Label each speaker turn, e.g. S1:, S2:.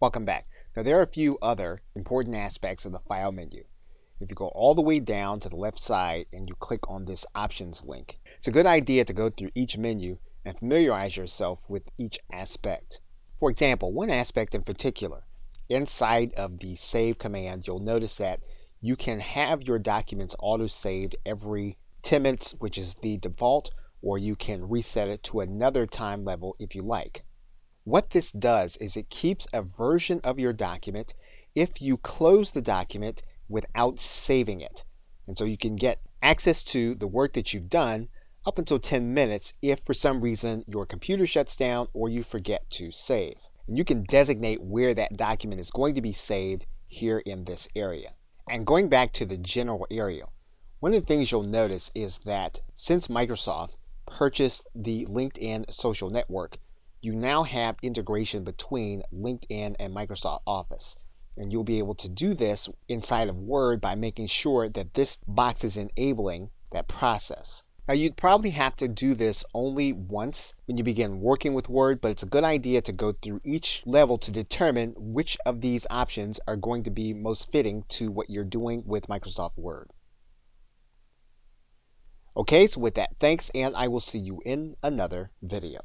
S1: Welcome back. Now there are a few other important aspects of the File menu. If you go all the way down to the left side and you click on this Options link, it's a good idea to go through each menu and familiarize yourself with each aspect. For example, one aspect in particular, inside of the Save command, you'll notice that you can have your documents auto-saved every 10 minutes, which is the default, or you can reset it to another time level if you like. What this does is it keeps a version of your document if you close the document without saving it. And so you can get access to the work that you've done up until 10 minutes if for some reason your computer shuts down or you forget to save. And you can designate where that document is going to be saved here in this area. And going back to the general area, one of the things you'll notice is that since Microsoft purchased the LinkedIn social network, you now have integration between LinkedIn and Microsoft Office. And you'll be able to do this inside of Word by making sure that this box is enabling that process. Now you'd probably have to do this only once when you begin working with Word, but it's a good idea to go through each level to determine which of these options are going to be most fitting to what you're doing with Microsoft Word. Okay, so with that, thanks, and I will see you in another video.